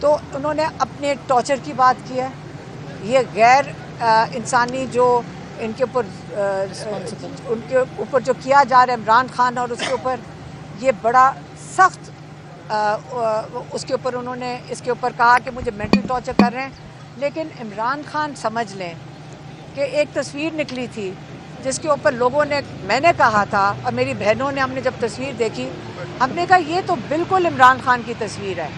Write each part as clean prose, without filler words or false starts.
تو انہوں نے اپنے ٹارچر کی بات کی ہے. یہ غیر انسانی جو ان کے اوپر جو کیا جا رہا ہے عمران خان اور اس کے اوپر، یہ بڑا سخت اس کے اوپر انہوں نے اس کے اوپر کہا کہ مجھے مینٹل ٹارچر کر رہے ہیں. لیکن عمران خان سمجھ لیں کہ ایک تصویر نکلی تھی جس کے اوپر لوگوں نے، میں نے کہا تھا اور میری بہنوں نے، ہم نے جب تصویر دیکھی ہم نے کہا یہ تو بالکل عمران خان کی تصویر ہے.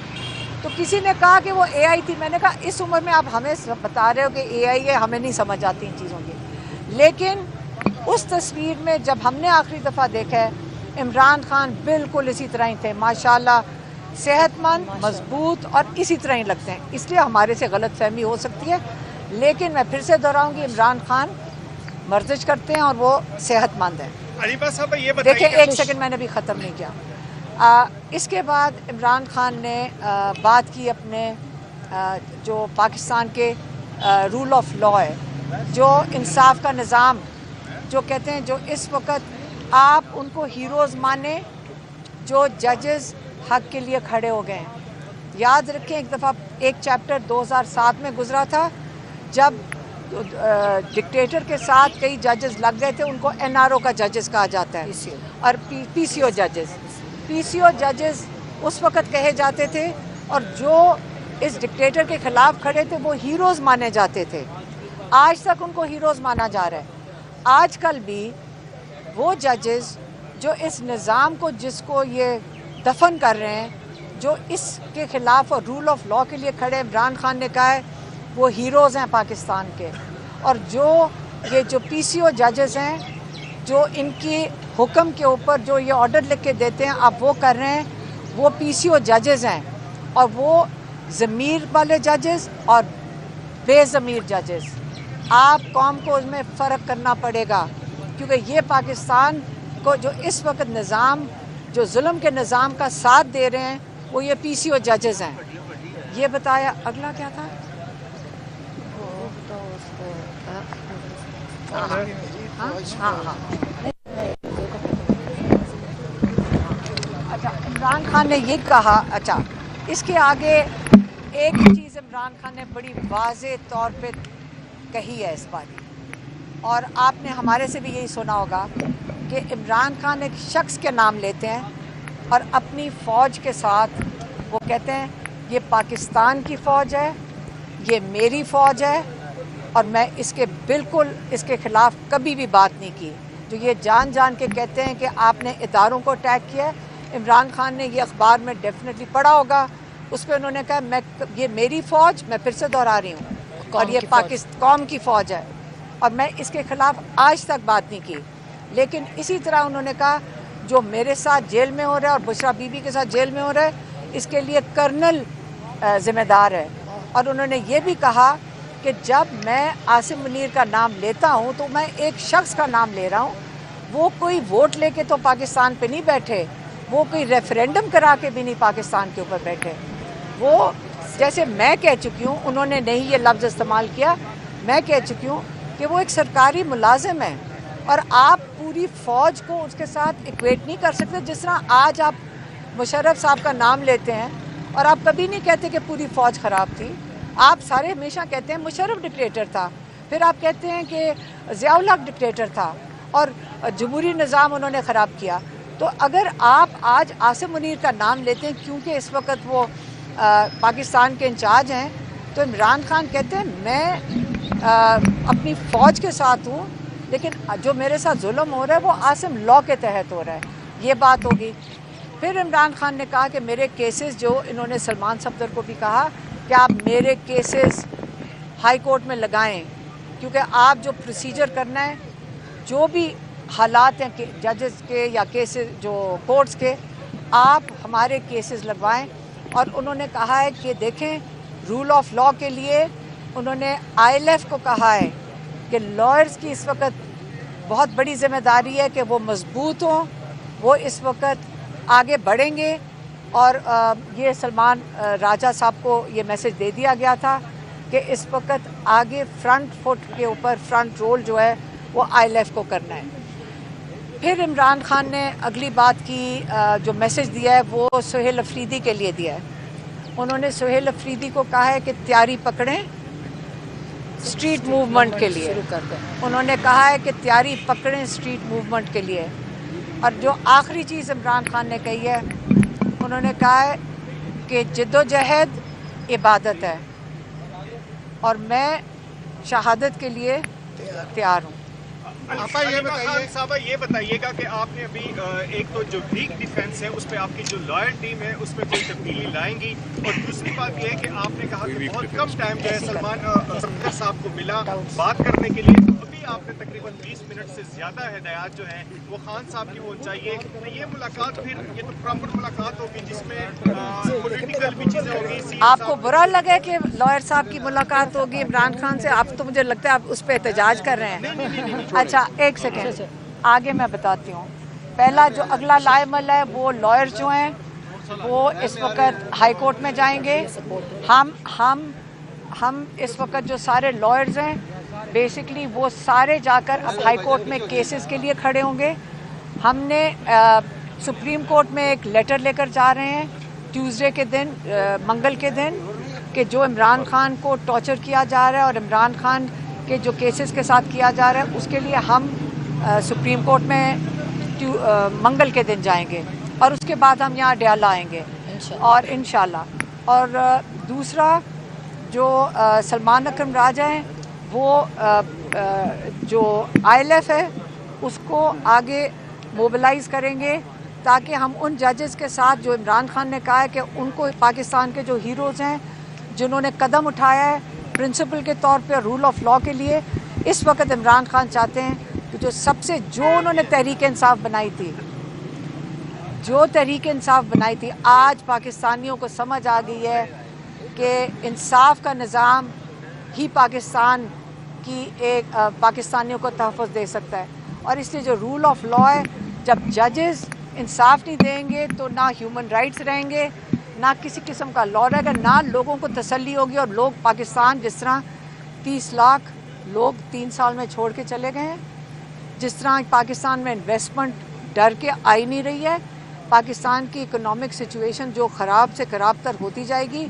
تو کسی نے کہا کہ وہ اے آئی تھی. میں نے کہا اس عمر میں آپ ہمیں بتا رہے ہو کہ اے آئی ہے، ہمیں نہیں سمجھ آتی ان چیزوں کی. لیکن اس تصویر میں جب ہم نے آخری دفعہ دیکھا ہے عمران خان بالکل اسی طرح ہی تھے، ماشاءاللہ صحت مند، مضبوط اور اسی طرح ہی لگتے ہیں. اس لیے ہمارے سے غلط فہمی ہو سکتی ہے، لیکن میں پھر سے دہراؤں گی عمران خان ورزش کرتے ہیں اور وہ صحت مند ہیں. عریبہ صاحبہ یہ بتائیں، دیکھیں ایک سیکنڈ میں نے بھی ختم نہیں کیا. اس کے بعد عمران خان نے بات کی اپنے جو پاکستان کے رول آف لا ہے، جو انصاف کا نظام، جو کہتے ہیں جو اس وقت آپ ان کو ہیروز مانیں جو ججز حق کے لیے کھڑے ہو گئے ہیں. یاد رکھیں ایک دفعہ ایک چیپٹر 2007 میں گزرا تھا جب ڈکٹیٹر کے ساتھ کئی ججز لگ گئے تھے، ان کو این آر او کا ججز کہا جاتا ہے اور پی سی او ججز. پی سی او ججز اس وقت کہے جاتے تھے اور جو اس ڈکٹیٹر کے خلاف کھڑے تھے وہ ہیروز مانے جاتے تھے. آج تک ان کو ہیروز مانا جا رہا ہے. آج کل بھی وہ ججز جو اس نظام کو، جس کو یہ دفن کر رہے ہیں، جو اس کے خلاف اور رول آف لا کے لیے کھڑے، عمران خان نے کہا ہے وہ ہیروز ہیں پاکستان کے. اور جو پی سی او ججز ہیں، جو ان کی حکم کے اوپر جو یہ آرڈر لکھ کے دیتے ہیں آپ وہ کر رہے ہیں، وہ پی سی او ججز ہیں. اور وہ ضمیر والے ججز اور بے ضمیر ججز. آپ قوم کو اس میں فرق کرنا پڑے گا، کیونکہ یہ پاکستان کو جو اس وقت نظام، جو ظلم کے نظام کا ساتھ دے رہے ہیں، وہ یہ پی سی او ججز ہیں. یہ بتایا اگلا کیا تھا؟ اچھا عمران خان نے یہ کہا. اچھا اس کے آگے ایک چیز عمران خان نے بڑی واضح طور پہ کہی ہے اس بات، اور آپ نے ہمارے سے بھی یہی سنا ہوگا کہ عمران خان ایک شخص کے نام لیتے ہیں اور اپنی فوج کے ساتھ وہ کہتے ہیں یہ پاکستان کی فوج ہے، یہ میری فوج ہے اور میں اس کے بالکل اس کے خلاف کبھی بھی بات نہیں کی. جو یہ جان جان کے کہتے ہیں کہ آپ نے اداروں کو اٹیک کیا ہے. عمران خان نے یہ اخبار میں ڈیفینیٹلی پڑھا ہوگا، اس پہ انہوں نے کہا یہ میری فوج، میں پھر سے دہرا رہی ہوں، اور یہ پاکستان قوم کی فوج ہے اور میں اس کے خلاف آج تک بات نہیں کی. لیکن اسی طرح انہوں نے کہا جو میرے ساتھ جیل میں ہو رہا ہے اور بشرا بی بی کے ساتھ جیل میں ہو رہا ہے، اس کے لیے کرنل ذمہ دار ہے. اور انہوں نے یہ بھی کہا کہ جب میں عاصم منیر کا نام لیتا ہوں تو میں ایک شخص کا نام لے رہا ہوں. وہ کوئی ووٹ لے کے تو پاکستان پہ نہیں بیٹھے، وہ کوئی ریفرینڈم کرا کے بھی نہیں پاکستان کے اوپر بیٹھے. وہ جیسے میں کہہ چکی ہوں، انہوں نے نہیں یہ لفظ استعمال کیا، میں کہہ چکی ہوں کہ وہ ایک سرکاری ملازم ہے اور آپ پوری فوج کو اس کے ساتھ ایکویٹ نہیں کر سکتے. جس طرح آج آپ مشرف صاحب کا نام لیتے ہیں اور آپ کبھی نہیں کہتے کہ پوری فوج خراب تھی. آپ سارے ہمیشہ کہتے ہیں مشرف ڈکٹیٹر تھا، پھر آپ کہتے ہیں کہ ضیاء الحق ڈکٹیٹر تھا اور جمہوری نظام انہوں نے خراب کیا. تو اگر آپ آج عاصم منیر کا نام لیتے ہیں کیونکہ اس وقت وہ پاکستان کے انچارج ہیں، تو عمران خان کہتے ہیں میں اپنی فوج کے ساتھ ہوں، لیکن جو میرے ساتھ ظلم ہو رہا ہے وہ عاصم لا کے تحت ہو رہا ہے. یہ بات ہوگی. پھر عمران خان نے کہا کہ میرے کیسز، جو انہوں نے سلمان صفدر کو بھی کہا کہ آپ میرے کیسز ہائی کورٹ میں لگائیں، کیونکہ آپ جو پروسیجر کرنا ہے، جو بھی حالات ہیں کہ ججز کے یا کیسز جو کورٹس کے، آپ ہمارے کیسز لگوائیں. اور انہوں نے کہا ہے کہ دیکھیں رول آف لا کے لیے انہوں نے آئی ایل ایف کو کہا ہے کہ لائرز کی اس وقت بہت بڑی ذمہ داری ہے کہ وہ مضبوط ہوں، وہ اس وقت آگے بڑھیں گے. اور یہ سلمان راجہ صاحب کو یہ میسج دے دیا گیا تھا کہ اس وقت آگے فرنٹ فٹ کے اوپر فرنٹ رول جو ہے وہ آئی ایل ایف کو کرنا ہے. پھر عمران خان نے اگلی بات کی، جو میسج دیا ہے وہ سہیل افریدی کے لیے دیا ہے. انہوں نے سہیل افریدی کو کہا ہے کہ تیاری پکڑیں اسٹریٹ موومنٹ کے لیے. انہوں نے کہا ہے کہ تیاری پکڑیں اسٹریٹ موومنٹ کے لیے. اور جو آخری چیز عمران خان نے کہی ہے, انہوں نے کہا ہے کہ جد و جہد عبادت ہے اور میں شہادت کے لیے تیار ہوں. صاحبہ یہ بتائیے گا کہ آپ نے ابھی ایک تو جو ویک ڈیفنس ہے اس پہ آپ کی جو لائر ٹیم ہے اس میں کوئی تبدیلی لائیں گی, اور دوسری بات یہ ہے کہ آپ نے کہا کہ بہت کم ٹائم جو ہے سلمان صفدر صاحب کو ملا بات کرنے کے لیے. ابھی آپ نے تقریباً 20 منٹ سے زیادہ ہدایات جو ہیں وہ خان صاحب کی وہ چاہیے. یہ ملاقات پھر یہ تو پراپر ملاقات ہوگی جس میں پولیٹیکل بھی چیزیں ہوگی. آپ کو برا لگے کہ لائر صاحب کی ملاقات ہوگی عمران خان سے؟ آپ تو مجھے لگتا ہے آپ اس پہ احتجاج کر رہے ہیں. اچھا ایک سیکنڈ آگے میں بتاتی ہوں. پہلا جو اگلا لائمل ہے وہ لائر جو ہیں وہ اس وقت ہائی کورٹ میں جائیں گے. ہم اس وقت جو سارے لائرز ہیں بیسکلی وہ سارے جا کر اب ہائی کورٹ میں کیسز کے لیے کھڑے ہوں گے. ہم نے سپریم کورٹ میں ایک لیٹر لے کر جا رہے ہیں ٹیوزڈے کے دن, منگل کے دن, کہ جو عمران خان کو ٹارچر کیا جا رہا ہے اور عمران خان کے جو کیسز کے ساتھ کیا جا رہا ہے اس کے لیے ہم سپریم کورٹ میں منگل کے دن جائیں گے اور اس کے بعد ہم یہاں ڈیالہ آئیں گے اور انشاءاللہ. اور دوسرا جو سلمان اکرم راجہ ہیں وہ جو آئی ایل ایف ہے اس کو آگے موبلائز کریں گے تاکہ ہم ان ججز کے ساتھ جو عمران خان نے کہا ہے کہ ان کو پاکستان کے جو ہیروز ہیں جنہوں نے قدم اٹھایا ہے پرنسپل کے طور پہ رول آف لاء کے لیے, اس وقت عمران خان چاہتے ہیں کہ جو انہوں نے تحریک انصاف بنائی تھی, آج پاکستانیوں کو سمجھ آ گئی ہے کہ انصاف کا نظام ہی پاکستان کی ایک پاکستانیوں کو تحفظ دے سکتا ہے. اور اس لیے جو رول آف لاء ہے, جب ججز انصاف نہیں دیں گے تو نہ ہیومن رائٹس رہیں گے, نہ کسی قسم کا لاء رہے گا, نہ لوگوں کو تسلی ہوگی. اور لوگ پاکستان جس طرح 30 لاکھ لوگ 3 سال میں چھوڑ کے چلے گئے ہیں, جس طرح پاکستان میں انویسٹمنٹ ڈر کے آئی نہیں رہی ہے, پاکستان کی اکنامک سچویشن جو خراب سے خراب تر ہوتی جائے گی.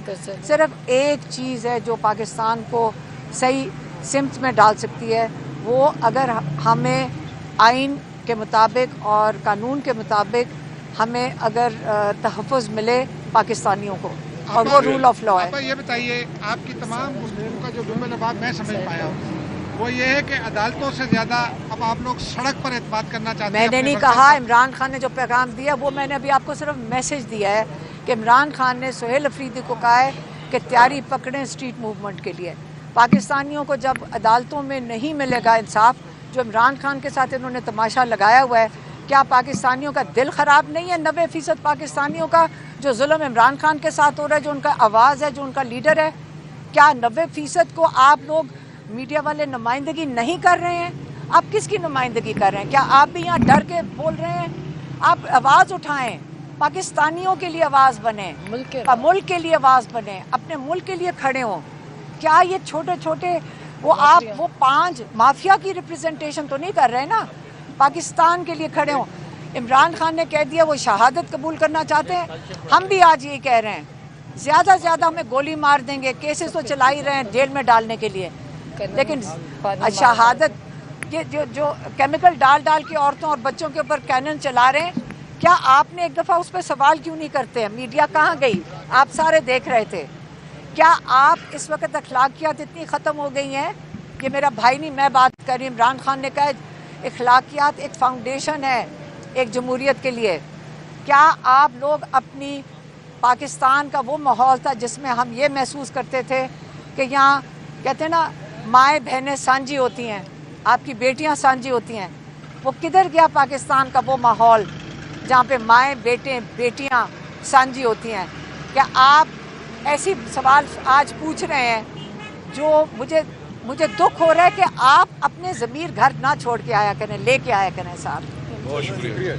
صرف ایک چیز ہے جو پاکستان کو صحیح سمت میں ڈال سکتی ہے, وہ اگر ہمیں آئین کے مطابق اور قانون کے مطابق ہمیں اگر تحفظ ملے پاکستانیوں کو, اور وہ رول آف لاء ہے. یہ بتائیے آپ کی تمام گفتگو کا جو جملہ بات میں سمجھ پایا ہوں وہ یہ ہے کہ عدالتوں سے زیادہ اب آپ لوگ سڑک پر اعتماد کرنا چاہتے ہیں. میں نے نہیں کہا, عمران خان نے جو پیغام دیا وہ میں نے ابھی آپ کو صرف میسج دیا ہے کہ عمران خان نے سہیل افریدی کو کہا ہے کہ تیاری پکڑیں اسٹریٹ موومنٹ کے لیے. پاکستانیوں کو جب عدالتوں میں نہیں ملے گا انصاف, جو عمران خان کے ساتھ انہوں نے تماشا لگایا ہوا ہے, کیا پاکستانیوں کا دل خراب نہیں ہے؟ 90% پاکستانیوں کا جو ظلم عمران خان کے ساتھ ہو رہا ہے, جو ان کا آواز ہے, جو ان کا لیڈر ہے, کیا 90% کو آپ لوگ میڈیا والے نمائندگی نہیں کر رہے ہیں؟ آپ کس کی نمائندگی کر رہے ہیں؟ کیا آپ بھی یہاں ڈر کے بول رہے ہیں؟ آپ آواز اٹھائیں, پاکستانیوں کے لیے آواز بنیں, ملک کے لیے آواز بنیں, اپنے ملک کے لیے کھڑے ہوں. کیا یہ چھوٹے چھوٹے وہ 5 مافیا کی ریپریزنٹیشن تو نہیں کر رہے نا, پاکستان کے لیے کھڑے ہوں. عمران خان نے کہہ دیا وہ شہادت قبول کرنا چاہتے ہیں, ہم بھی آج یہ کہہ رہے ہیں زیادہ سے زیادہ ہمیں گولی مار دیں گے, کیسز تو چلا ہی رہے ہیں جیل میں ڈالنے کے لیے, لیکن شہادت یہ جو کیمیکل ڈال کے عورتوں اور بچوں کے اوپر کینن چلا رہے ہیں, کیا آپ نے ایک دفعہ اس پہ سوال کیوں نہیں کرتے ہیں؟ میڈیا کہاں گئی؟ آپ سارے دیکھ رہے تھے. کیا آپ اس وقت اخلاقیات اتنی ختم ہو گئی ہیں؟ یہ میرا بھائی نہیں, میں بات کر رہی ہوں. عمران خان نے کہا اخلاقیات ایک فاؤنڈیشن ہے ایک جمہوریت کے لیے. کیا آپ لوگ اپنی پاکستان کا وہ ماحول تھا جس میں ہم یہ محسوس کرتے تھے کہ یہاں کہتے ہیں نا مائیں بہنیں سانجھی ہوتی ہیں, آپ کی بیٹیاں سانجھی ہوتی ہیں, وہ کدھر گیا پاکستان کا وہ ماحول جہاں پہ مائیں بیٹیاں سانجھی ہوتی ہیں؟ کیا آپ ایسی سوال آج پوچھ رہے ہیں جو مجھے دکھ ہو رہا ہے کہ آپ اپنے ضمیر گھر نہ چھوڑ کے آیا کریں, لے کے آیا کریں. صاحب بہت شکریہ.